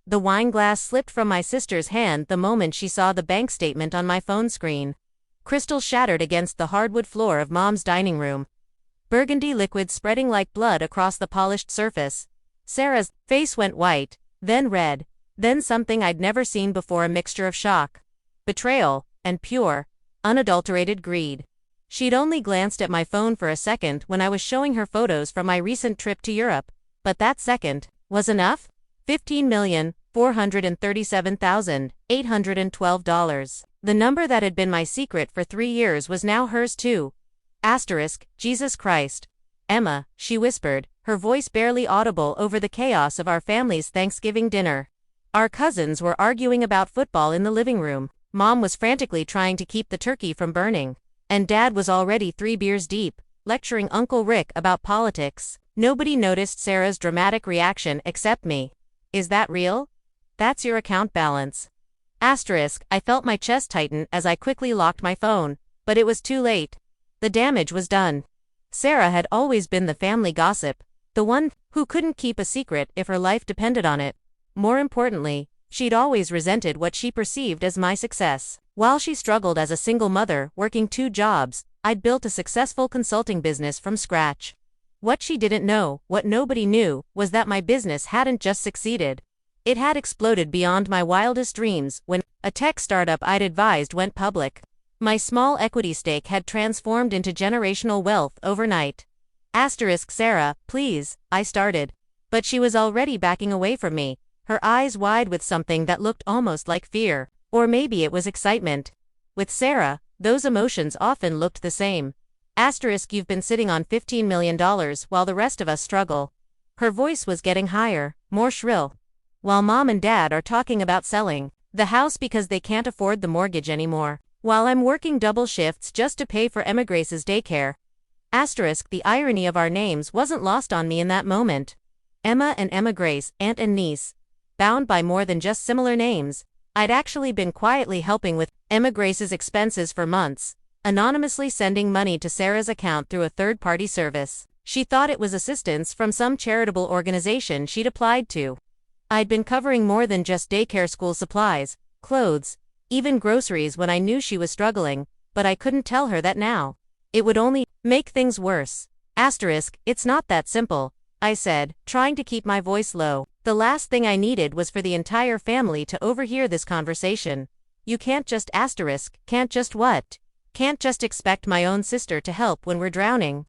The wine glass slipped from my sister's hand the moment she saw the bank statement on my phone screen. Crystal shattered against the hardwood floor of Mom's dining room. Burgundy liquid spreading like blood across the polished surface. Sarah's face went white, then red, then something I'd never seen before, a mixture of shock, betrayal, and pure, unadulterated greed. She'd only glanced at my phone for a second when I was showing her photos from my recent trip to Europe, but that second was enough. $15,437,812. The number that had been my secret for 3 years was now hers too. Jesus Christ. Emma, she whispered, her voice barely audible over the chaos of our family's Thanksgiving dinner. Our cousins were arguing about football in the living room. Mom was frantically trying to keep the turkey from burning. And Dad was already 3 beers deep, lecturing Uncle Rick about politics. Nobody noticed Sarah's dramatic reaction except me. Is that real? That's your account balance. I felt my chest tighten as I quickly locked my phone, but it was too late. The damage was done. Sarah had always been the family gossip, the one who couldn't keep a secret if her life depended on it. More importantly, she'd always resented what she perceived as my success. While she struggled as a single mother working 2 jobs, I'd built a successful consulting business from scratch. What she didn't know, what nobody knew, was that my business hadn't just succeeded. It had exploded beyond my wildest dreams when a tech startup I'd advised went public. My small equity stake had transformed into generational wealth overnight. Sarah, please, I started. But she was already backing away from me, her eyes wide with something that looked almost like fear. Or maybe it was excitement. With Sarah, those emotions often looked the same. You've been sitting on $15 million while the rest of us struggle. Her voice was getting higher, more shrill. While Mom and Dad are talking about selling the house because they can't afford the mortgage anymore. While I'm working double shifts just to pay for Emma Grace's daycare. The irony of our names wasn't lost on me in that moment. Emma and Emma Grace, aunt and niece. Bound by more than just similar names. I'd actually been quietly helping with Emma Grace's expenses for months, anonymously sending money to Sarah's account through a third-party service. She thought it was assistance from some charitable organization she'd applied to. I'd been covering more than just daycare, school supplies, clothes, even groceries when I knew she was struggling, but I couldn't tell her that now. It would only make things worse. It's not that simple, I said, trying to keep my voice low. The last thing I needed was for the entire family to overhear this conversation. You can't just can't just what? Can't just expect my own sister to help when we're drowning.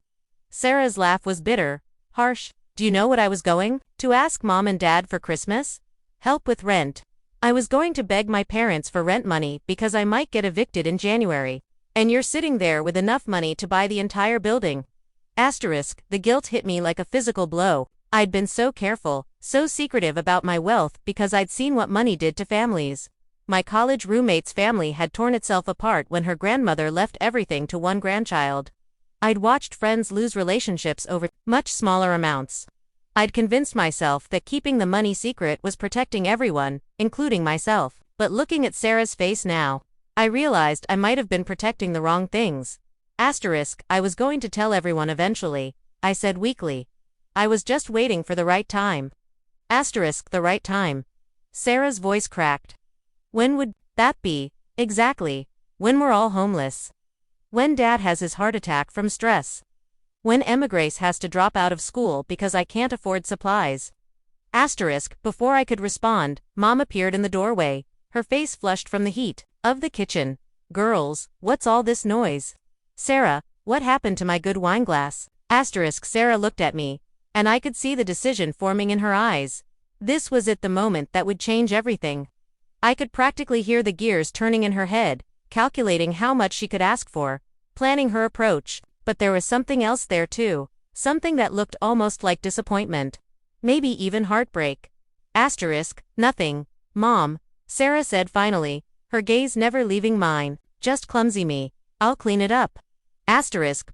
Sarah's laugh was bitter, harsh. Do you know what I was going to ask Mom and Dad for Christmas? Help with rent. I was going to beg my parents for rent money because I might get evicted in January. And you're sitting there with enough money to buy the entire building. The guilt hit me like a physical blow. I'd been so careful, so secretive about my wealth because I'd seen what money did to families. My college roommate's family had torn itself apart when her grandmother left everything to one grandchild. I'd watched friends lose relationships over much smaller amounts. I'd convinced myself that keeping the money secret was protecting everyone, including myself. But looking at Sarah's face now, I realized I might have been protecting the wrong things. I was going to tell everyone eventually, I said weakly. I was just waiting for the right time. The right time. Sarah's voice cracked. When would that be? Exactly. When we're all homeless. When Dad has his heart attack from stress. When Emma Grace has to drop out of school because I can't afford supplies. Before I could respond, Mom appeared in the doorway, her face flushed from the heat of the kitchen. Girls, what's all this noise? Sarah, what happened to my good wine glass? Sarah looked at me, and I could see the decision forming in her eyes. This was the moment that would change everything. I could practically hear the gears turning in her head, calculating how much she could ask for, planning her approach. But there was something else there too, something that looked almost like disappointment. Maybe even heartbreak. Nothing, Mom, Sarah said finally, her gaze never leaving mine. Just clumsy me. I'll clean it up.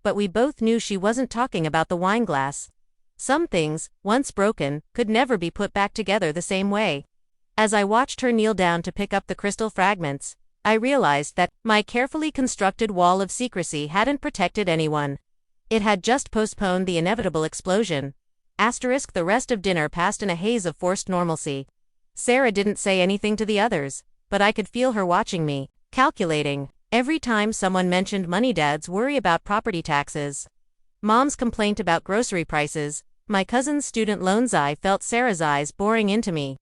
But we both knew she wasn't talking about the wine glass. Some things, once broken, could never be put back together the same way. As I watched her kneel down to pick up the crystal fragments, I realized that my carefully constructed wall of secrecy hadn't protected anyone. It had just postponed the inevitable explosion. The rest of dinner passed in a haze of forced normalcy. Sarah didn't say anything to the others, but I could feel her watching me, calculating. Every time someone mentioned money, Dad's worry about property taxes, Mom's complaint about grocery prices, my cousin's student loans, I felt Sarah's eyes boring into me.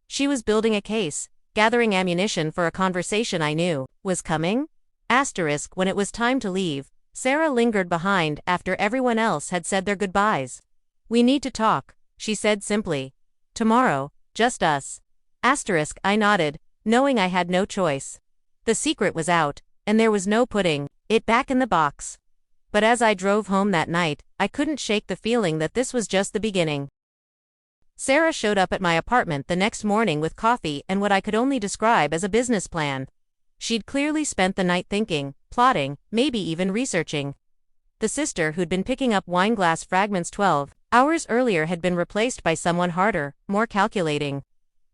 She was building a case, gathering ammunition for a conversation I knew was coming. When it was time to leave, Sarah lingered behind after everyone else had said their goodbyes. We need to talk, she said simply. Tomorrow, just us. I nodded, knowing I had no choice. The secret was out, and there was no putting it back in the box. But as I drove home that night, I couldn't shake the feeling that this was just the beginning. Sarah showed up at my apartment the next morning with coffee and what I could only describe as a business plan. She'd clearly spent the night thinking, plotting, maybe even researching. The sister who'd been picking up wine glass fragments 12 hours earlier had been replaced by someone harder, more calculating.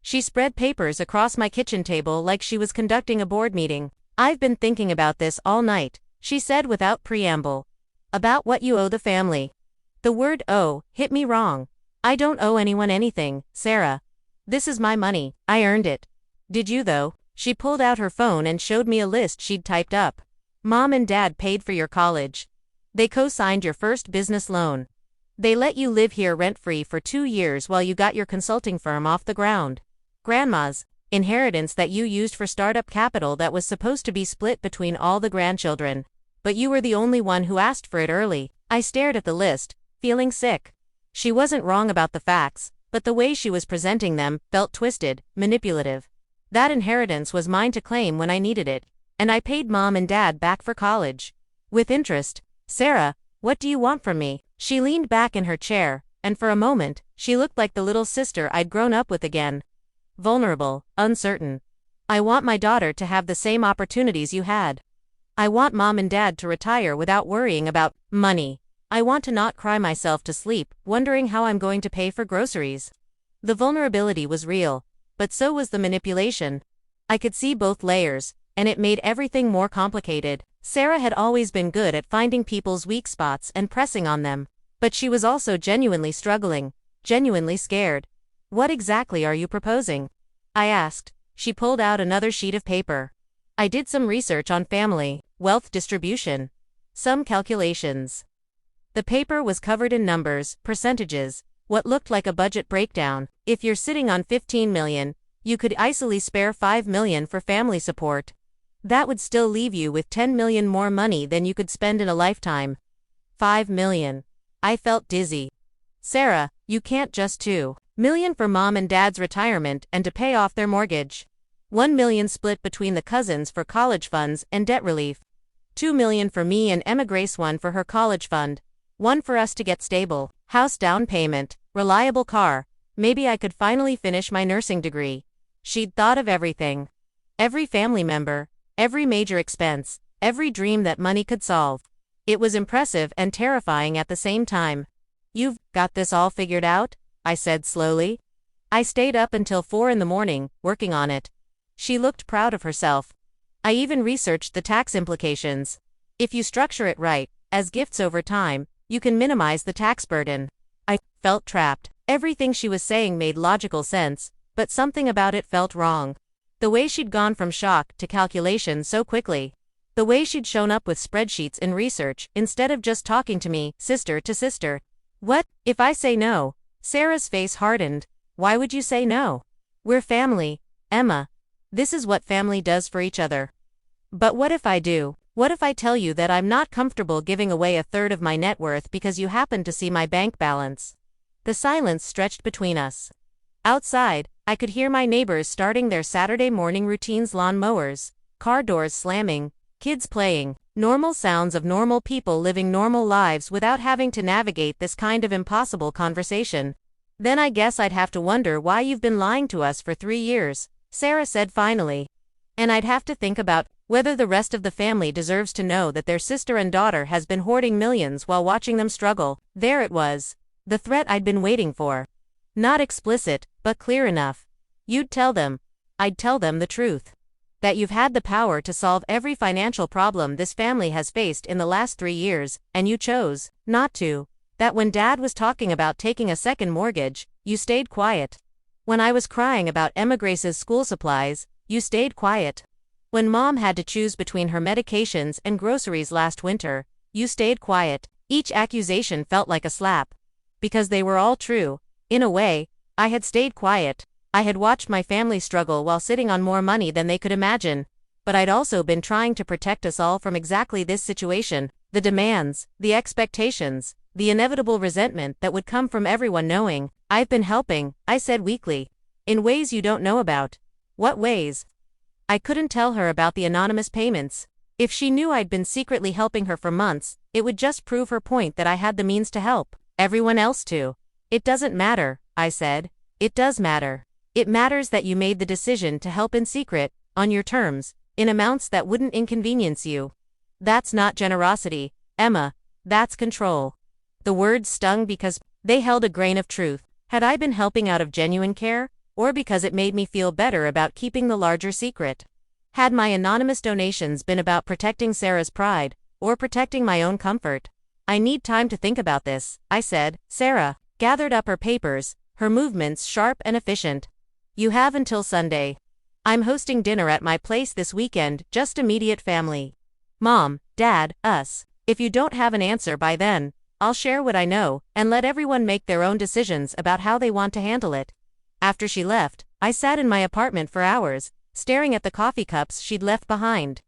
She spread papers across my kitchen table like she was conducting a board meeting. I've been thinking about this all night, she said without preamble. About what you owe the family. The word owe hit me wrong. I don't owe anyone anything, Sarah. This is my money, I earned it. Did you though? She pulled out her phone and showed me a list she'd typed up. Mom and Dad paid for your college. They co-signed your first business loan. They let you live here rent-free for 2 years while you got your consulting firm off the ground. Grandma's inheritance that you used for startup capital that was supposed to be split between all the grandchildren. But you were the only one who asked for it early. I stared at the list, feeling sick. She wasn't wrong about the facts, but the way she was presenting them felt twisted, manipulative. That inheritance was mine to claim when I needed it, and I paid Mom and Dad back for college. With interest. Sarah, what do you want from me? She leaned back in her chair, and for a moment, she looked like the little sister I'd grown up with again. Vulnerable, uncertain. I want my daughter to have the same opportunities you had. I want Mom and Dad to retire without worrying about money. I want to not cry myself to sleep, wondering how I'm going to pay for groceries. The vulnerability was real, but so was the manipulation. I could see both layers, and it made everything more complicated. Sarah had always been good at finding people's weak spots and pressing on them, but she was also genuinely struggling, genuinely scared. What exactly are you proposing? I asked. She pulled out another sheet of paper. I did some research on family wealth distribution. Some calculations. The paper was covered in numbers, percentages, what looked like a budget breakdown. If you're sitting on $15 million, you could easily spare $5 million for family support. That would still leave you with $10 million more money than you could spend in a lifetime. $5 million. I felt dizzy. Sarah, you can't just $2 million for Mom and Dad's retirement and to pay off their mortgage. $1 million split between the cousins for college funds and debt relief. $2 million for me and Emma Grace, one for her college fund. One for us to get stable house down payment, reliable car. Maybe I could finally finish my nursing degree. She'd thought of everything. Every family member, every major expense, every dream that money could solve. It was impressive and terrifying at the same time. You've got this all figured out? I said slowly. I stayed up until 4 in the morning, working on it. She looked proud of herself. I even researched the tax implications. If you structure it right, as gifts over time, you can minimize the tax burden. I felt trapped. Everything she was saying made logical sense, but something about it felt wrong. The way she'd gone from shock to calculation so quickly. The way she'd shown up with spreadsheets and research instead of just talking to me, sister to sister. What if I say no? Sarah's face hardened. Why would you say no? We're family, Emma. This is what family does for each other. But what if I do? What if I tell you that I'm not comfortable giving away a third of my net worth because you happen to see my bank balance? The silence stretched between us. Outside, I could hear my neighbors starting their Saturday morning routines, lawn mowers, car doors slamming, kids playing, normal sounds of normal people living normal lives without having to navigate this kind of impossible conversation. Then I guess I'd have to wonder why you've been lying to us for 3 years, Sarah said finally. And I'd have to think about whether the rest of the family deserves to know that their sister and daughter has been hoarding millions while watching them struggle. There it was. The threat I'd been waiting for. Not explicit, but clear enough. You'd tell them. I'd tell them the truth. That you've had the power to solve every financial problem this family has faced in the last 3 years, and you chose not to. That when Dad was talking about taking a second mortgage, you stayed quiet. When I was crying about Emma Grace's school supplies, you stayed quiet. When Mom had to choose between her medications and groceries last winter, you stayed quiet. Each accusation felt like a slap. Because they were all true. In a way, I had stayed quiet. I had watched my family struggle while sitting on more money than they could imagine. But I'd also been trying to protect us all from exactly this situation, the demands, the expectations, the inevitable resentment that would come from everyone knowing. I've been helping, I said weakly. In ways you don't know about. What ways? I couldn't tell her about the anonymous payments. If she knew I'd been secretly helping her for months, it would just prove her point that I had the means to help everyone else too. It doesn't matter, I said. It does matter. It matters that you made the decision to help in secret, on your terms, in amounts that wouldn't inconvenience you. That's not generosity, Emma, that's control. The words stung because they held a grain of truth. Had I been helping out of genuine care, or because it made me feel better about keeping the larger secret? Had my anonymous donations been about protecting Sarah's pride, or protecting my own comfort? I need time to think about this, I said. Sarah gathered up her papers, her movements sharp and efficient. You have until Sunday. I'm hosting dinner at my place this weekend, just immediate family. Mom, Dad, us. If you don't have an answer by then, I'll share what I know, and let everyone make their own decisions about how they want to handle it. After she left, I sat in my apartment for hours, staring at the coffee cups she'd left behind.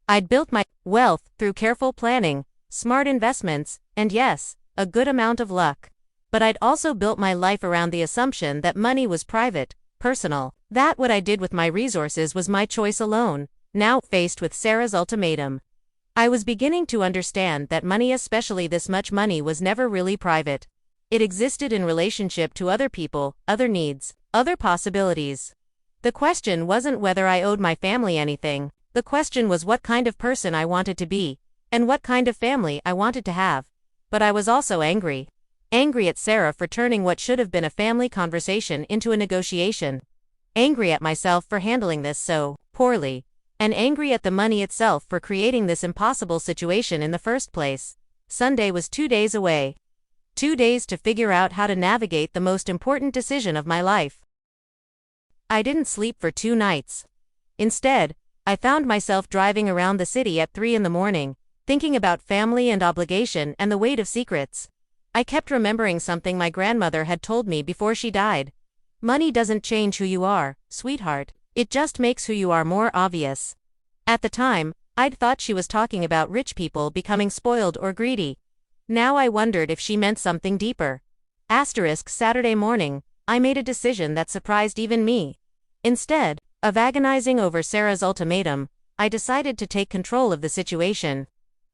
I'd built my wealth through careful planning, smart investments, and yes, a good amount of luck. But I'd also built my life around the assumption that money was private, personal, that what I did with my resources was my choice alone. Now, faced with Sarah's ultimatum, I was beginning to understand that money, especially this much money, was never really private. It existed in relationship to other people, other needs, other possibilities. The question wasn't whether I owed my family anything. The question was what kind of person I wanted to be, and what kind of family I wanted to have. But I was also angry. Angry at Sarah for turning what should have been a family conversation into a negotiation. Angry at myself for handling this so poorly. And angry at the money itself for creating this impossible situation in the first place. Sunday was 2 days away. 2 days to figure out how to navigate the most important decision of my life. I didn't sleep for 2 nights. Instead, I found myself driving around the city at 3 in the morning, thinking about family and obligation and the weight of secrets. I kept remembering something my grandmother had told me before she died. Money doesn't change who you are, sweetheart. It just makes who you are more obvious. At the time, I'd thought she was talking about rich people becoming spoiled or greedy. Now I wondered if she meant something deeper. Saturday morning, I made a decision that surprised even me. Instead of agonizing over Sarah's ultimatum, I decided to take control of the situation.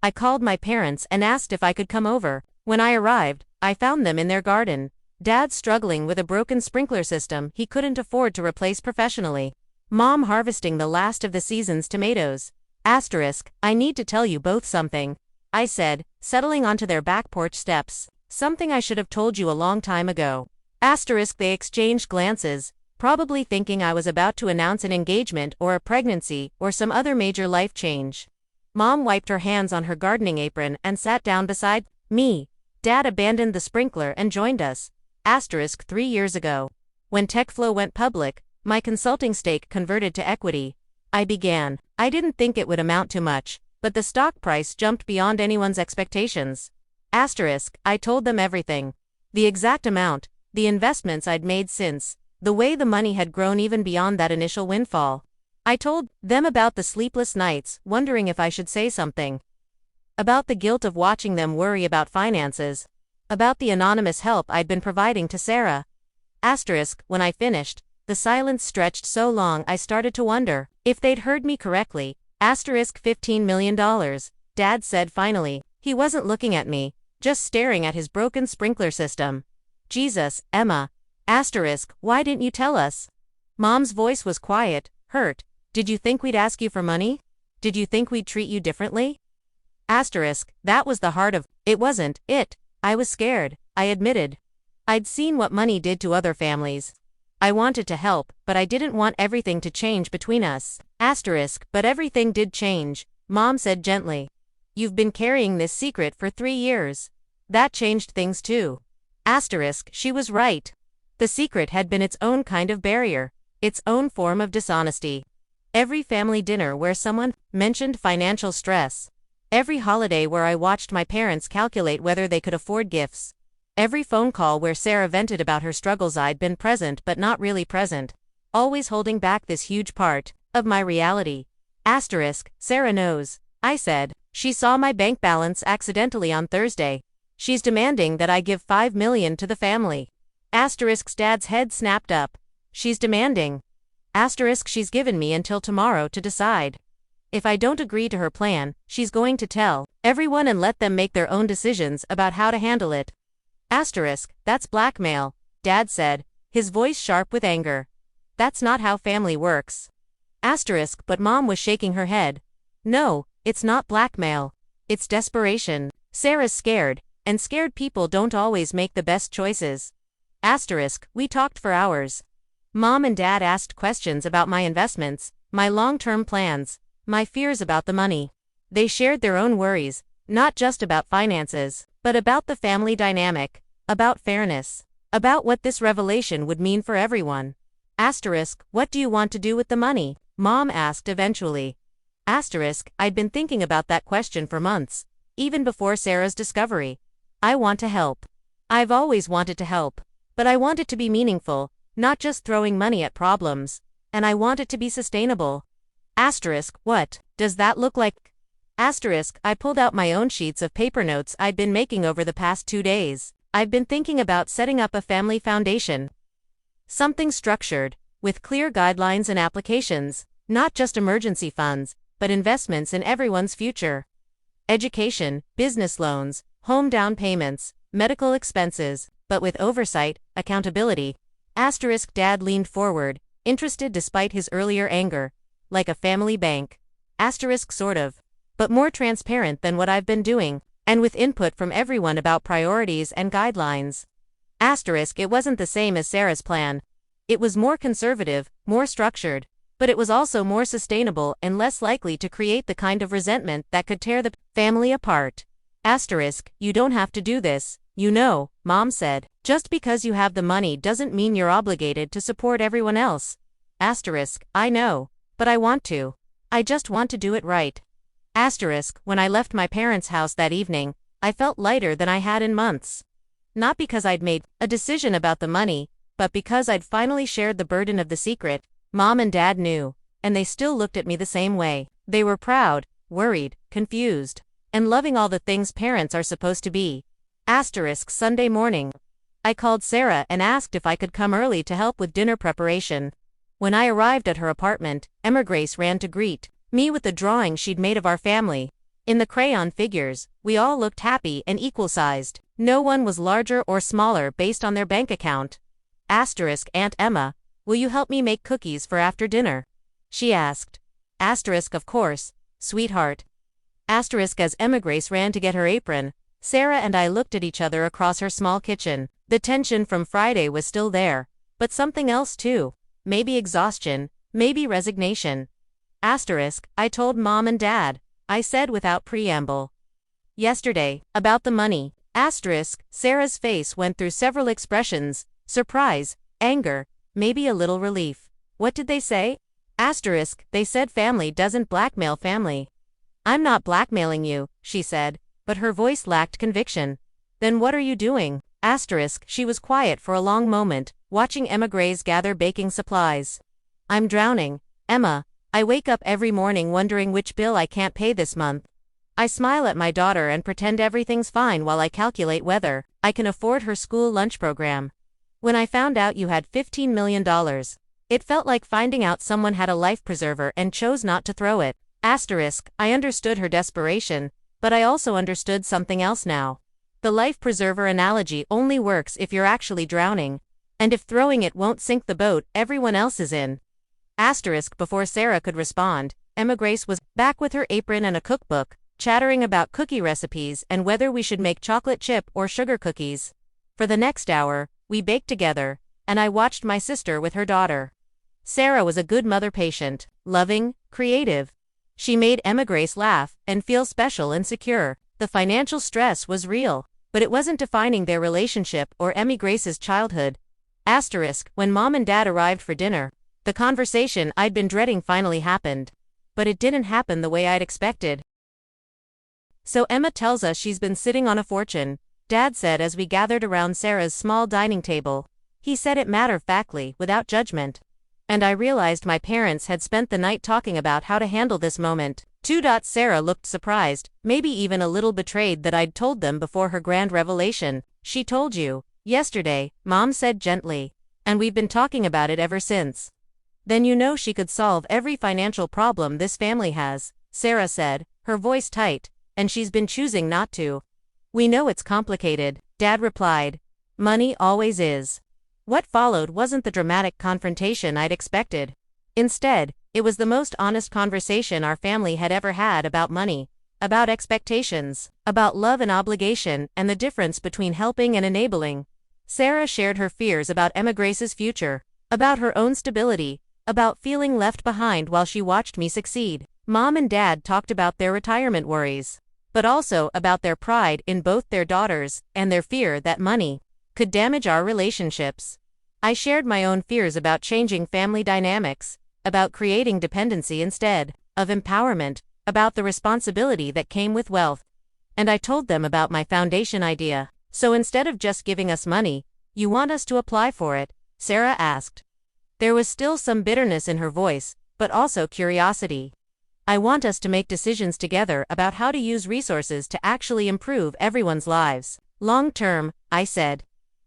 I called my parents and asked if I could come over. When I arrived, I found them in their garden. Dad struggling with a broken sprinkler system he couldn't afford to replace professionally. Mom harvesting the last of the season's tomatoes. I need to tell you both something, I said, settling onto their back porch steps. Something I should have told you a long time ago. They exchanged glances, probably thinking I was about to announce an engagement or a pregnancy or some other major life change. Mom wiped her hands on her gardening apron and sat down beside me. Dad abandoned the sprinkler and joined us. 3 years ago. When TechFlow went public, my consulting stake converted to equity. I didn't think it would amount to much, but the stock price jumped beyond anyone's expectations. I told them everything. The exact amount, the investments I'd made since, the way the money had grown even beyond that initial windfall. I told them about the sleepless nights, wondering if I should say something. About the guilt of watching them worry about finances. About the anonymous help I'd been providing to Sarah. When I finished, the silence stretched so long I started to wonder if they'd heard me correctly. $15 million, Dad said finally. He wasn't looking at me, just staring at his broken sprinkler system. Jesus, Emma. Why didn't you tell us? Mom's voice was quiet, hurt. Did you think we'd ask you for money? Did you think we'd treat you differently? That was the heart of it, wasn't it? I was scared, I admitted. I'd seen what money did to other families. I wanted to help, but I didn't want everything to change between us. But everything did change, Mom said gently. You've been carrying this secret for 3 years. That changed things too. She was right. The secret had been its own kind of barrier, its own form of dishonesty. Every family dinner where someone mentioned financial stress. Every holiday where I watched my parents calculate whether they could afford gifts. Every phone call where Sarah vented about her struggles. I'd been present but not really present. Always holding back this huge part of my reality. Sarah knows, I said. She saw my bank balance accidentally on Thursday. She's demanding that I give $5 million to the family. Dad's head snapped up. She's demanding. She's given me until tomorrow to decide. If I don't agree to her plan, she's going to tell everyone and let them make their own decisions about how to handle it. That's blackmail, Dad said, his voice sharp with anger. That's not how family works. But Mom was shaking her head. No, it's not blackmail. It's desperation. Sarah's scared, and scared people don't always make the best choices. We talked for hours. Mom and Dad asked questions about my investments, my long-term plans, my fears about the money. They shared their own worries, not just about finances, but about the family dynamic, about fairness, about what this revelation would mean for everyone. What do you want to do with the money? Mom asked eventually. I'd been thinking about that question for months, even before Sarah's discovery. I want to help. I've always wanted to help, but I want it to be meaningful, not just throwing money at problems, and I want it to be sustainable. What does that look like? I pulled out my own sheets of paper notes I'd been making over the past 2 days. I've been thinking about setting up a family foundation. Something structured, with clear guidelines and applications, not just emergency funds, but investments in everyone's future. Education, business loans, home down payments, medical expenses, but with oversight, accountability. Dad leaned forward, interested despite his earlier anger. Like a family bank. Sort of. But more transparent than what I've been doing, and with input from everyone about priorities and guidelines. It wasn't the same as Sarah's plan. It was more conservative, more structured, but it was also more sustainable and less likely to create the kind of resentment that could tear the family apart. You don't have to do this, Mom said. Just because you have the money doesn't mean you're obligated to support everyone else. I know. But I want to. I just want to do it right. When I left my parents' house that evening, I felt lighter than I had in months. Not because I'd made a decision about the money, but because I'd finally shared the burden of the secret. Mom and Dad knew, and they still looked at me the same way. They were proud, worried, confused, and loving all the things parents are supposed to be. Sunday morning. I called Sarah and asked if I could come early to help with dinner preparation. When I arrived at her apartment, Grace ran to greet me with the drawing she'd made of our family. In the crayon figures, we all looked happy and equal-sized. No one was larger or smaller based on their bank account. Aunt Emma, will you help me make cookies for after dinner? She asked. Of course, sweetheart. As Grace ran to get her apron, Sarah and I looked at each other across her small kitchen. The tension from Friday was still there, but something else too. Maybe exhaustion, maybe resignation. I told Mom and Dad, I said without preamble. Yesterday, about the money. Sarah's face went through several expressions: surprise, anger, maybe a little relief. What did they say? They said family doesn't blackmail family. I'm not blackmailing you, she said, but her voice lacked conviction. Then what are you doing? She was quiet for a long moment, watching Grace gather baking supplies. I'm drowning, Emma. I wake up every morning wondering which bill I can't pay this month. I smile at my daughter and pretend everything's fine while I calculate whether I can afford her school lunch program. When I found out you had $15 million, it felt like finding out someone had a life preserver and chose not to throw it. I understood her desperation, but I also understood something else now. The life preserver analogy only works if you're actually drowning, and if throwing it won't sink the boat everyone else is in. Before Sarah could respond, Grace was back with her apron and a cookbook, chattering about cookie recipes and whether we should make chocolate chip or sugar cookies. For the next hour, we baked together, and I watched my sister with her daughter. Sarah was a good mother, patient, loving, creative. She made Grace laugh and feel special and secure. The financial stress was real, but it wasn't defining their relationship or Grace's childhood. When Mom and Dad arrived for dinner, the conversation I'd been dreading finally happened. But it didn't happen the way I'd expected. So Emma tells us she's been sitting on a fortune, Dad said as we gathered around Sarah's small dining table. He said it matter-of-factly, without judgment. And I realized my parents had spent the night talking about how to handle this moment. Sarah looked surprised, maybe even a little betrayed that I'd told them before her grand revelation. She told you yesterday, Mom said gently. And we've been talking about it ever since. Then you know she could solve every financial problem this family has, Sarah said, her voice tight, and she's been choosing not to. We know it's complicated, Dad replied. Money always is. What followed wasn't the dramatic confrontation I'd expected. Instead, it was the most honest conversation our family had ever had about money, about expectations, about love and obligation, and the difference between helping and enabling. Sarah shared her fears about Emma Grace's future, about her own stability, about feeling left behind while she watched me succeed. Mom and Dad talked about their retirement worries, but also about their pride in both their daughters and their fear that money could damage our relationships. I shared my own fears about changing family dynamics, about creating dependency instead of empowerment, about the responsibility that came with wealth. And I told them about my foundation idea. So instead of just giving us money, you want us to apply for it? Sarah asked. There was still some bitterness in her voice, but also curiosity. I want us to make decisions together about how to use resources to actually improve everyone's lives. Long term, I said.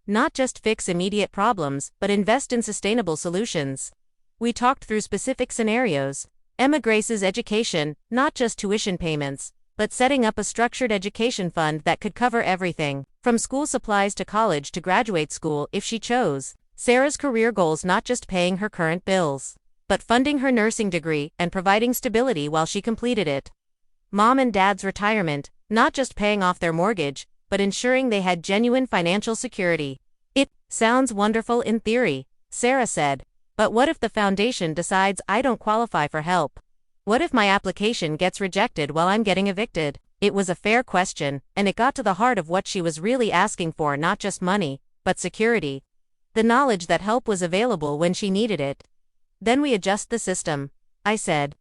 Not just fix immediate problems, but invest in sustainable solutions. We talked through specific scenarios. Emma Grace's education, not just tuition payments, but setting up a structured education fund that could cover everything, from school supplies to college to graduate school if she chose. Sarah's career goals, not just paying her current bills, but funding her nursing degree and providing stability while she completed it. Mom and Dad's retirement, not just paying off their mortgage, but ensuring they had genuine financial security. It sounds wonderful in theory, Sarah said. But what if the foundation decides I don't qualify for help? What if my application gets rejected while I'm getting evicted? It was a fair question, and it got to the heart of what she was really asking for, not just money, but security. The knowledge that help was available when she needed it. Then we adjust the system, I said.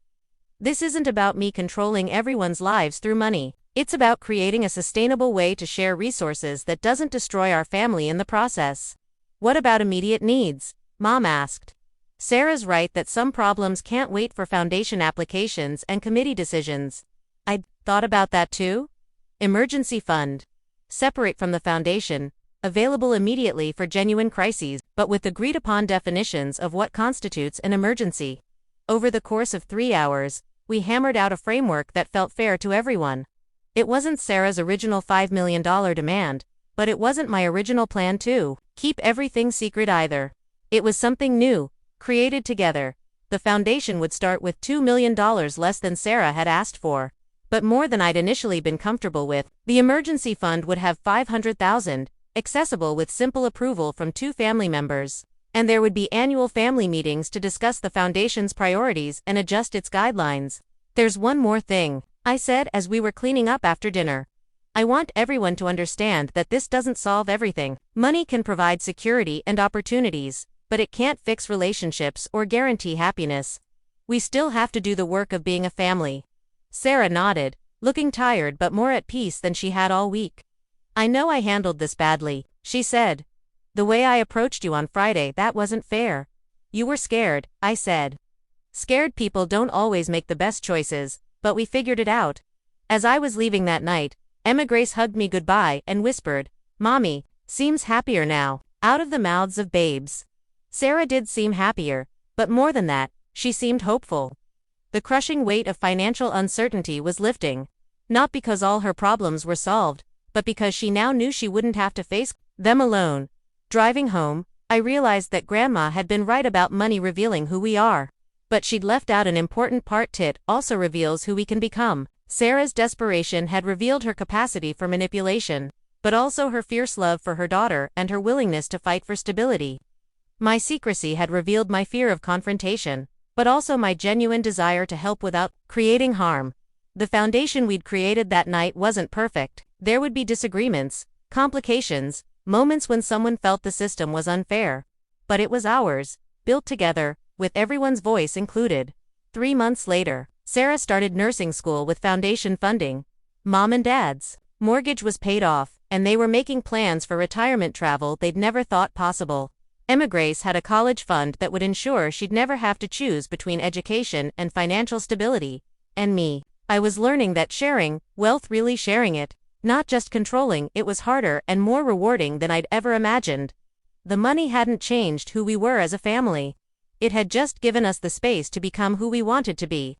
This isn't about me controlling everyone's lives through money. It's about creating a sustainable way to share resources that doesn't destroy our family in the process. What about immediate needs? Mom asked. Sarah's right that some problems can't wait for foundation applications and committee decisions. I'd thought about that too. Emergency fund. Separate from the foundation, available immediately for genuine crises, but with agreed-upon definitions of what constitutes an emergency. Over the course of 3 hours, we hammered out a framework that felt fair to everyone. It wasn't Sarah's original $5 million demand, but it wasn't my original plan to keep everything secret either. It was something new, created together. The foundation would start with $2 million less than Sarah had asked for, but more than I'd initially been comfortable with. The emergency fund would have $500,000, accessible with simple approval from 2 family members. And there would be annual family meetings to discuss the foundation's priorities and adjust its guidelines. There's one more thing, I said as we were cleaning up after dinner. I want everyone to understand that this doesn't solve everything. Money can provide security and opportunities, but it can't fix relationships or guarantee happiness. We still have to do the work of being a family. Sarah nodded, looking tired but more at peace than she had all week. I know I handled this badly, she said. The way I approached you on Friday, that wasn't fair. You were scared, I said. Scared people don't always make the best choices, but we figured it out. As I was leaving that night, Emma Grace hugged me goodbye and whispered, "Mommy seems happier now," out of the mouths of babes. Sarah did seem happier, but more than that, she seemed hopeful. The crushing weight of financial uncertainty was lifting, not because all her problems were solved, but because she now knew she wouldn't have to face them alone. Driving home, I realized that Grandma had been right about money revealing who we are. But she'd left out an important part. It also reveals who we can become. Sarah's desperation had revealed her capacity for manipulation, but also her fierce love for her daughter and her willingness to fight for stability. My secrecy had revealed my fear of confrontation, but also my genuine desire to help without creating harm. The foundation we'd created that night wasn't perfect. There would be disagreements, complications, moments when someone felt the system was unfair. But it was ours, built together, with everyone's voice included. 3 months later, Sarah started nursing school with foundation funding. Mom and Dad's mortgage was paid off, and they were making plans for retirement travel they'd never thought possible. Emma Grace had a college fund that would ensure she'd never have to choose between education and financial stability. And me. I was learning that sharing wealth, really sharing it, not just controlling it, was harder and more rewarding than I'd ever imagined. The money hadn't changed who we were as a family. It had just given us the space to become who we wanted to be.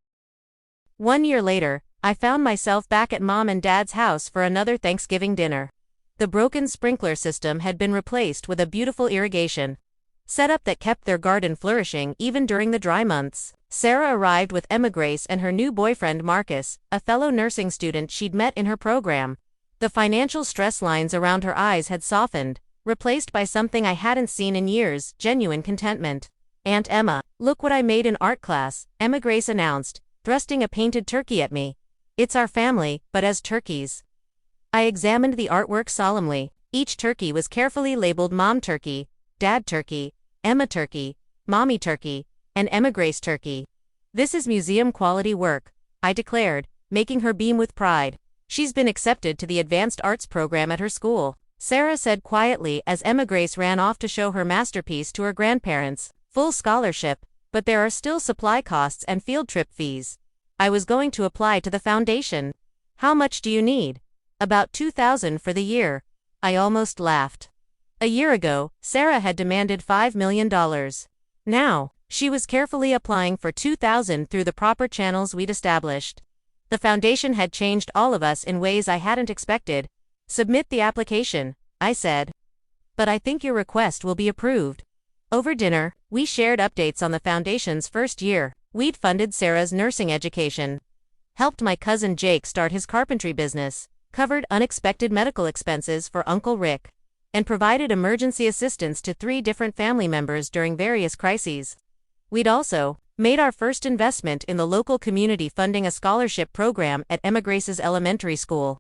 1 year later, I found myself back at Mom and Dad's house for another Thanksgiving dinner. The broken sprinkler system had been replaced with a beautiful irrigation setup that kept their garden flourishing even during the dry months. Sarah arrived with Emma Grace and her new boyfriend Marcus, a fellow nursing student she'd met in her program. The financial stress lines around her eyes had softened, replaced by something I hadn't seen in years: genuine contentment. "Aunt Emma, look what I made in art class," Emma Grace announced, thrusting a painted turkey at me. "It's our family, but as turkeys." I examined the artwork solemnly. Each turkey was carefully labeled Mom Turkey, Dad Turkey, Emma Turkey, Mommy Turkey, and Emma Grace Turkey. "This is museum-quality work," I declared, making her beam with pride. "She's been accepted to the advanced arts program at her school," Sarah said quietly as Emma Grace ran off to show her masterpiece to her grandparents. "Full scholarship, but there are still supply costs and field trip fees." I was going to apply to the foundation. "How much do you need?" "About $2,000 for the year." I almost laughed. A year ago, Sarah had demanded $5 million. Now, she was carefully applying for $2,000 through the proper channels we'd established. The foundation had changed all of us in ways I hadn't expected. "Submit the application," I said. "But I think your request will be approved." Over dinner, we shared updates on the foundation's first year. We'd funded Sarah's nursing education, helped my cousin Jake start his carpentry business, covered unexpected medical expenses for Uncle Rick, and provided emergency assistance to 3 different family members during various crises. We'd also made our first investment in the local community, funding a scholarship program at Emma Grace's elementary school.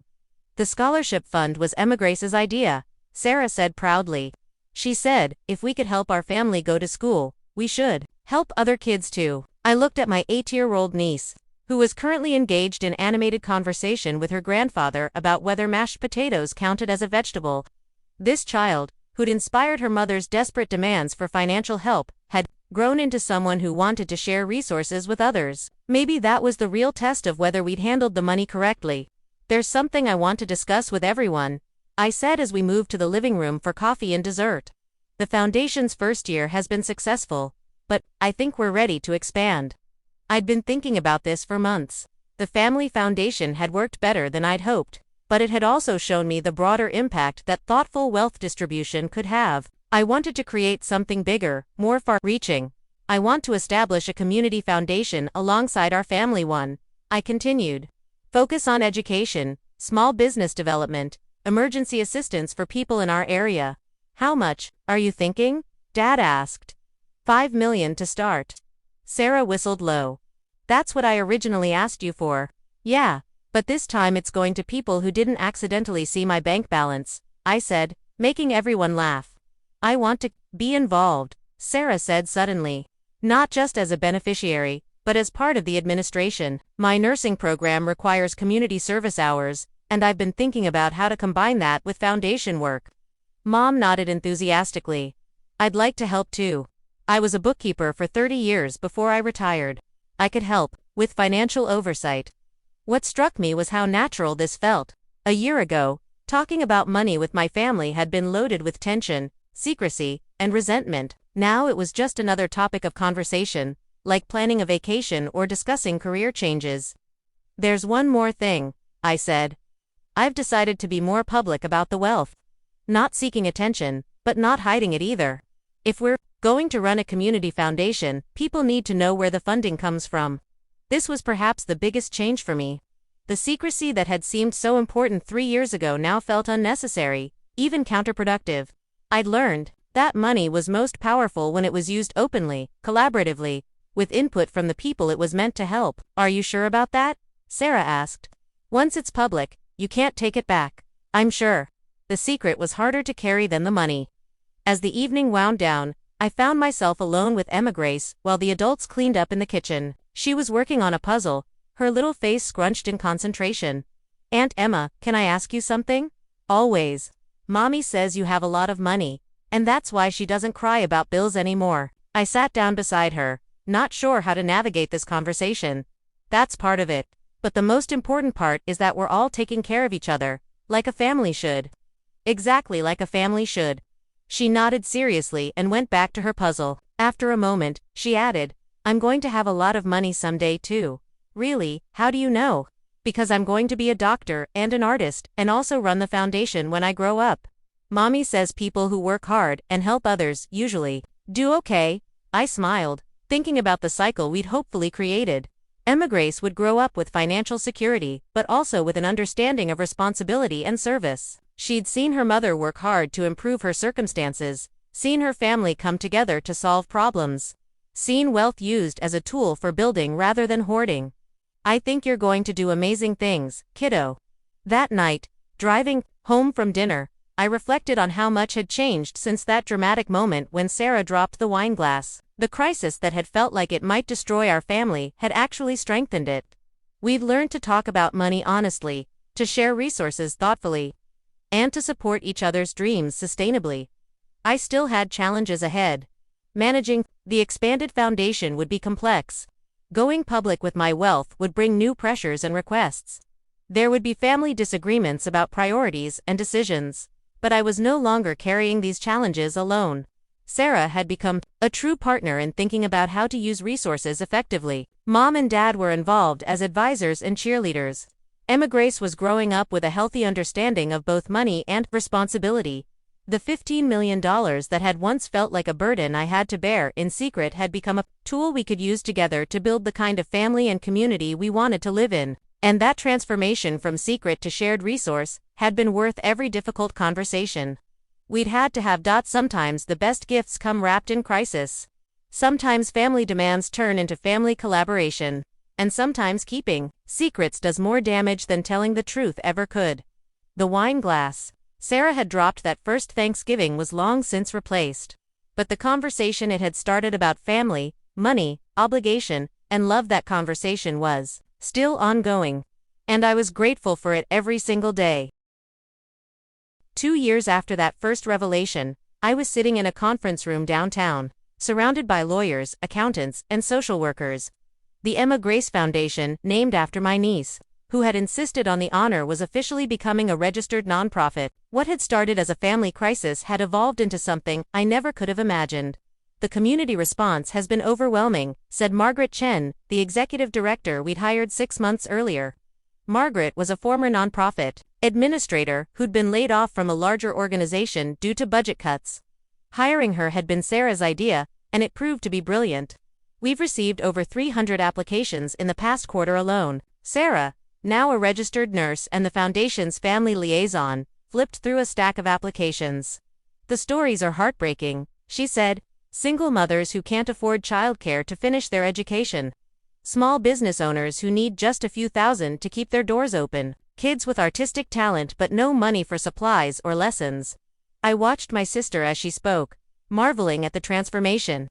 "The scholarship fund was Emma Grace's idea," Sarah said proudly. She said, "If we could help our family go to school, we should help other kids too." I looked at my 8-year-old niece, who was currently engaged in animated conversation with her grandfather about whether mashed potatoes counted as a vegetable. This child, who'd inspired her mother's desperate demands for financial help, had grown into someone who wanted to share resources with others. Maybe that was the real test of whether we'd handled the money correctly. "There's something I want to discuss with everyone," I said as we moved to the living room for coffee and dessert. "The foundation's first year has been successful, but I think we're ready to expand." I'd been thinking about this for months. The family foundation had worked better than I'd hoped, but it had also shown me the broader impact that thoughtful wealth distribution could have. I wanted to create something bigger, more far-reaching. "I want to establish a community foundation alongside our family one," I continued. "Focus on education, small business development, emergency assistance for people in our area." "How much are you thinking?" Dad asked. $5 million to start." Sarah whistled low. "That's what I originally asked you for." "Yeah, but this time it's going to people who didn't accidentally see my bank balance," I said, making everyone laugh. "I want to be involved," Sarah said suddenly. "Not just as a beneficiary, but as part of the administration. My nursing program requires community service hours, and I've been thinking about how to combine that with foundation work." Mom nodded enthusiastically. "I'd like to help too. I was a bookkeeper for 30 years before I retired. I could help with financial oversight." What struck me was how natural this felt. A year ago, talking about money with my family had been loaded with tension, secrecy, and resentment. Now it was just another topic of conversation, like planning a vacation or discussing career changes. "There's one more thing," I said. "I've decided to be more public about the wealth. Not seeking attention, but not hiding it either. If we're going to run a community foundation, people need to know where the funding comes from." This was perhaps the biggest change for me. The secrecy that had seemed so important 3 years ago now felt unnecessary, even counterproductive. I'd learned that money was most powerful when it was used openly, collaboratively, with input from the people it was meant to help. "Are you sure about that?" Sarah asked. "Once it's public, you can't take it back." "I'm sure." The secret was harder to carry than the money. As the evening wound down, I found myself alone with Emma Grace while the adults cleaned up in the kitchen. She was working on a puzzle, her little face scrunched in concentration. "Aunt Emma, can I ask you something?" "Always. Mommy says you have a lot of money, and that's why she doesn't cry about bills anymore." I sat down beside her, not sure how to navigate this conversation. That's part of it. But the most important part is that we're all taking care of each other, like a family should. Exactly like a family should. She nodded seriously and went back to her puzzle. After a moment, she added, "I'm going to have a lot of money someday too." "Really? How do you know?" "Because I'm going to be a doctor and an artist and also run the foundation when I grow up. Mommy says people who work hard and help others usually do okay." I smiled, thinking about the cycle we'd hopefully created. Emma Grace would grow up with financial security, but also with an understanding of responsibility and service. She'd seen her mother work hard to improve her circumstances, seen her family come together to solve problems, seen wealth used as a tool for building rather than hoarding. "I think you're going to do amazing things, kiddo." That night, driving home from dinner, I reflected on how much had changed since that dramatic moment when Sarah dropped the wine glass. The crisis that had felt like it might destroy our family had actually strengthened it. We'd learned to talk about money honestly, to share resources thoughtfully, and to support each other's dreams sustainably. I still had challenges ahead. Managing the expanded foundation would be complex. Going public with my wealth would bring new pressures and requests. There would be family disagreements about priorities and decisions. But I was no longer carrying these challenges alone. Sarah had become a true partner in thinking about how to use resources effectively. Mom and Dad were involved as advisors and cheerleaders. Emma Grace was growing up with a healthy understanding of both money and responsibility. The $15 million that had once felt like a burden I had to bear in secret had become a tool we could use together to build the kind of family and community we wanted to live in. And that transformation from secret to shared resource had been worth every difficult conversation. We'd had to have. Sometimes the best gifts come wrapped in crisis. Sometimes family demands turn into family collaboration. And sometimes keeping secrets does more damage than telling the truth ever could. The wine glass Sarah had dropped that first Thanksgiving was long since replaced. But the conversation it had started about family, money, obligation, and love, that conversation was still ongoing. And I was grateful for it every single day. 2 years after that first revelation, I was sitting in a conference room downtown, surrounded by lawyers, accountants, and social workers. The Emma Grace Foundation, named after my niece, who had insisted on the honor, was officially becoming a registered nonprofit. What had started as a family crisis had evolved into something I never could have imagined. "The community response has been overwhelming," said Margaret Chen, the executive director we'd hired 6 months earlier. Margaret was a former nonprofit administrator who'd been laid off from a larger organization due to budget cuts. Hiring her had been Sarah's idea, and it proved to be brilliant. We've received over 300 applications in the past quarter alone. Sarah, now a registered nurse and the foundation's family liaison, flipped through a stack of applications. "The stories are heartbreaking," she said. "Single mothers who can't afford childcare to finish their education. Small business owners who need just a few thousand to keep their doors open. Kids with artistic talent but no money for supplies or lessons." I watched my sister as she spoke, marveling at the transformation.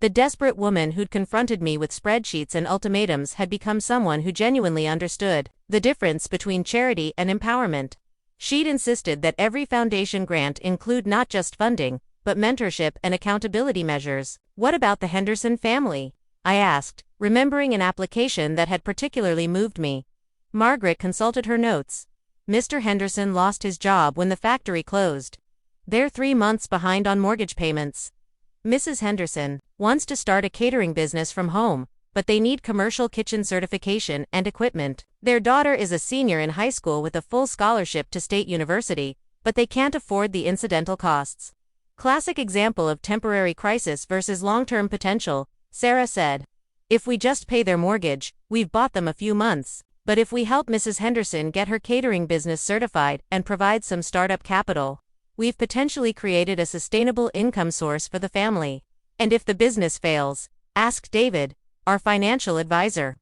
The desperate woman who'd confronted me with spreadsheets and ultimatums had become someone who genuinely understood the difference between charity and empowerment. She'd insisted that every foundation grant include not just funding, but mentorship and accountability measures. "What about the Henderson family?" I asked, remembering an application that had particularly moved me. Margaret consulted her notes. "Mr. Henderson lost his job when the factory closed. They're 3 months behind on mortgage payments. Mrs. Henderson wants to start a catering business from home, but they need commercial kitchen certification and equipment. Their daughter is a senior in high school with a full scholarship to State University, but they can't afford the incidental costs." Classic example of temporary crisis versus long-term potential, Sarah said. "If we just pay their mortgage, we've bought them a few months. But if we help Mrs. Henderson get her catering business certified and provide some startup capital, we've potentially created a sustainable income source for the family. And if the business fails," asked David, our financial advisor,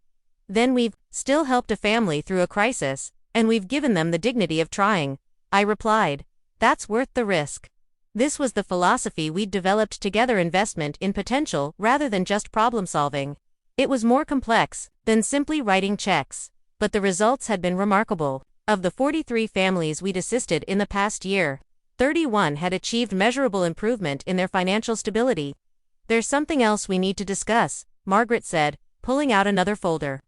"then we've still helped a family through a crisis, and we've given them the dignity of trying." I replied, "That's worth the risk." This was the philosophy we'd developed together: investment in potential rather than just problem solving. It was more complex than simply writing checks, but the results had been remarkable. Of the 43 families we'd assisted in the past year, 31 had achieved measurable improvement in their financial stability. "There's something else we need to discuss," Margaret said, pulling out another folder.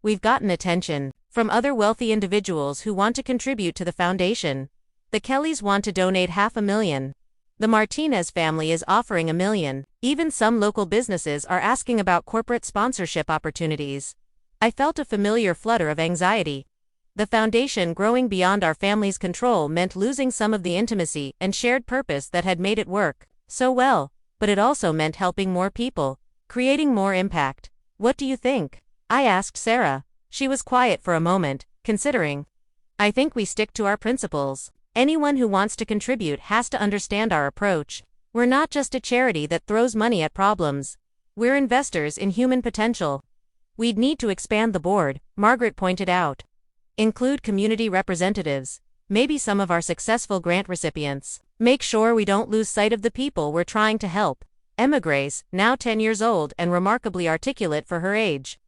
"We've gotten attention from other wealthy individuals who want to contribute to the foundation. The Kellys want to donate $500,000. The Martinez family is offering $1 million. Even some local businesses are asking about corporate sponsorship opportunities." I felt a familiar flutter of anxiety. The foundation growing beyond our family's control meant losing some of the intimacy and shared purpose that had made it work so well, but it also meant helping more people, creating more impact. "What do you think?" I asked Sarah. She was quiet for a moment, considering. "I think we stick to our principles. Anyone who wants to contribute has to understand our approach. We're not just a charity that throws money at problems. We're investors in human potential." "We'd need to expand the board," Margaret pointed out. "Include community representatives, maybe some of our successful grant recipients. Make sure we don't lose sight of the people we're trying to help." Emma Grace, now 10 years old and remarkably articulate for her age,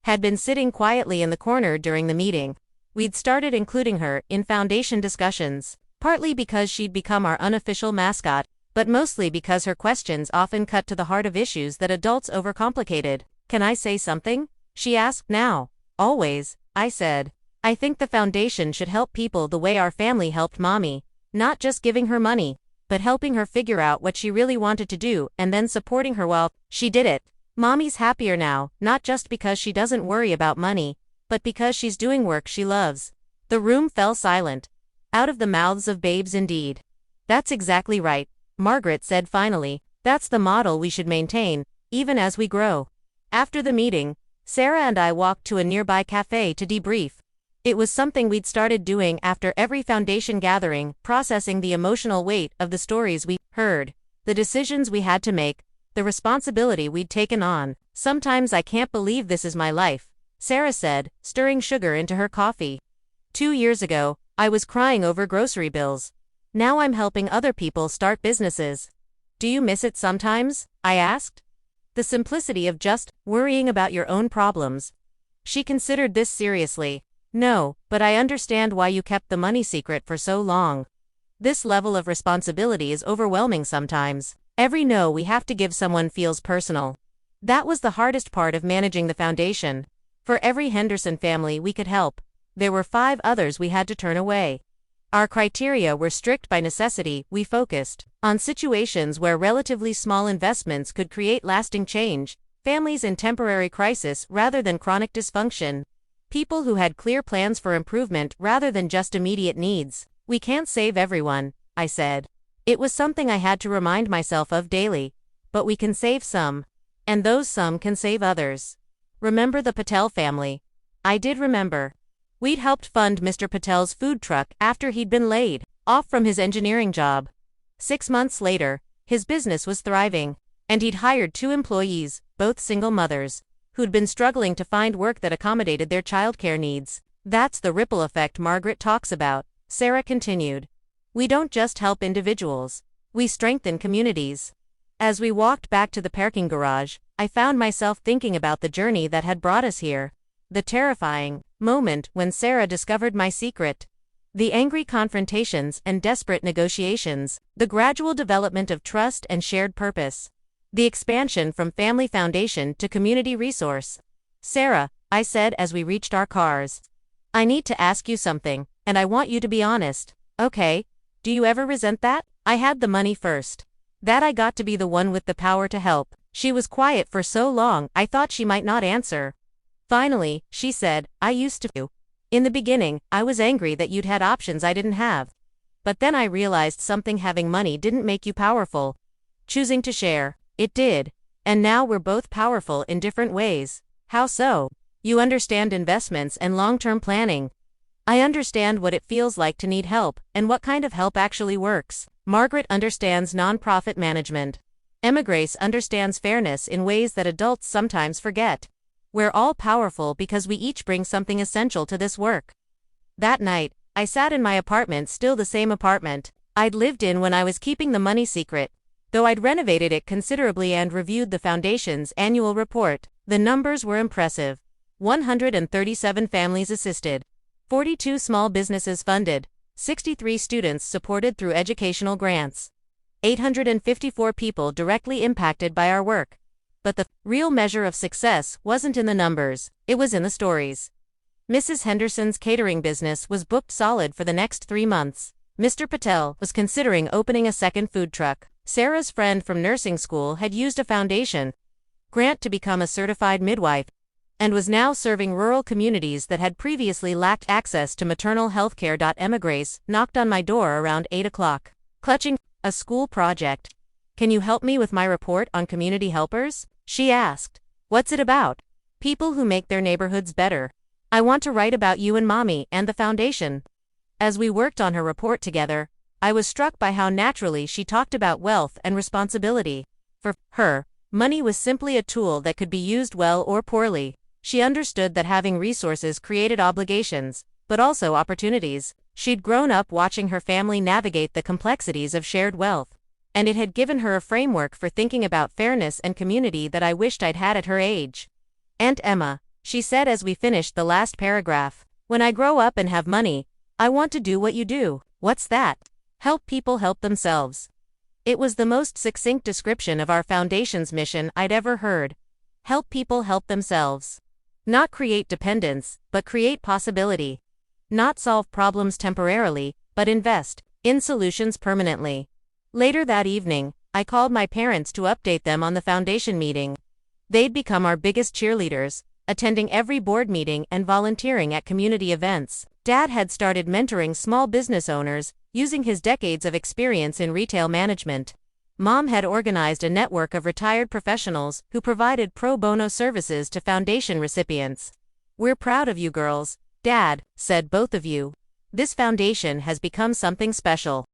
had been sitting quietly in the corner during the meeting. We'd started including her in foundation discussions, partly because she'd become our unofficial mascot, but mostly because her questions often cut to the heart of issues that adults overcomplicated. "Can I say something?" she asked. "Now." "Always," I said. "I think the foundation should help people the way our family helped Mommy, not just giving her money, but helping her figure out what she really wanted to do and then supporting her while she did it. Mommy's happier now, not just because she doesn't worry about money, but because she's doing work she loves." The room fell silent. Out of the mouths of babes indeed. "That's exactly right," Margaret said finally. "That's the model we should maintain, even as we grow." After the meeting, Sarah and I walked to a nearby cafe to debrief. It was something we'd started doing after every foundation gathering, processing the emotional weight of the stories we heard, the decisions we had to make, the responsibility we'd taken on. "Sometimes I can't believe this is my life," Sarah said, stirring sugar into her coffee. 2 years ago, I was crying over grocery bills. Now I'm helping other people start businesses. "Do you miss it sometimes?" I asked. "The simplicity of just worrying about your own problems." She considered this seriously. "No, but I understand why you kept the money secret for so long. This level of responsibility is overwhelming sometimes. Every no we have to give someone feels personal." That was the hardest part of managing the foundation. For every Henderson family we could help, there were 5 others we had to turn away. Our criteria were strict by necessity. We focused on situations where relatively small investments could create lasting change, families in temporary crisis rather than chronic dysfunction, people who had clear plans for improvement rather than just immediate needs. "We can't save everyone," I said. It was something I had to remind myself of daily. "But we can save some. And those some can save others." "Remember the Patel family?" I did remember. We'd helped fund Mr. Patel's food truck after he'd been laid off from his engineering job. 6 months later, his business was thriving, and he'd hired 2 employees, both single mothers, who'd been struggling to find work that accommodated their childcare needs. "That's the ripple effect Margaret talks about," Sarah continued. "We don't just help individuals, we strengthen communities." As we walked back to the parking garage, I found myself thinking about the journey that had brought us here. The terrifying moment when Sarah discovered my secret. The angry confrontations and desperate negotiations. The gradual development of trust and shared purpose. The expansion from family foundation to community resource. "Sarah," I said as we reached our cars, "I need to ask you something, and I want you to be honest." "Okay. Do you ever resent that?" "I had the money first. That I got to be the one with the power to help." She was quiet for so long, I thought she might not answer. Finally, she said, "I used to. In the beginning, I was angry that you'd had options I didn't have. But then I realized something: having money didn't make you powerful. Choosing to share, it did. And now we're both powerful in different ways." "How so?" "You understand investments and long-term planning. I understand what it feels like to need help, and what kind of help actually works. Margaret understands nonprofit management. Emma Grace understands fairness in ways that adults sometimes forget. We're all powerful because we each bring something essential to this work." That night, I sat in my apartment, still the same apartment, I'd lived in when I was keeping the money secret, though I'd renovated it considerably and reviewed the foundation's annual report. The numbers were impressive. 137 families assisted, 42 small businesses funded, 63 students supported through educational grants, 854 people directly impacted by our work. But the real measure of success wasn't in the numbers, it was in the stories. Mrs. Henderson's catering business was booked solid for the next 3 months. Mr. Patel was considering opening a second food truck. Sarah's friend from nursing school had used a foundation grant to become a certified midwife and was now serving rural communities that had previously lacked access to maternal health care. Emma Grace knocked on my door around 8 o'clock, clutching a school project. "Can you help me with my report on community helpers?" she asked. "What's it about?" "People who make their neighborhoods better. I want to write about you and Mommy and the foundation." As we worked on her report together, I was struck by how naturally she talked about wealth and responsibility. For her, money was simply a tool that could be used well or poorly. She understood that having resources created obligations, but also opportunities. She'd grown up watching her family navigate the complexities of shared wealth, and it had given her a framework for thinking about fairness and community that I wished I'd had at her age. "Aunt Emma," she said as we finished the last paragraph, "when I grow up and have money, I want to do what you do." "What's that?" "Help people help themselves." It was the most succinct description of our foundation's mission I'd ever heard. Help people help themselves. Not create dependence, but create possibility. Not solve problems temporarily, but invest in solutions permanently. Later that evening, I called my parents to update them on the foundation meeting. They'd become our biggest cheerleaders, attending every board meeting and volunteering at community events. Dad had started mentoring small business owners, using his decades of experience in retail management. Mom had organized a network of retired professionals who provided pro bono services to foundation recipients. "We're proud of you girls, Dad," said both of you. "This foundation has become something special."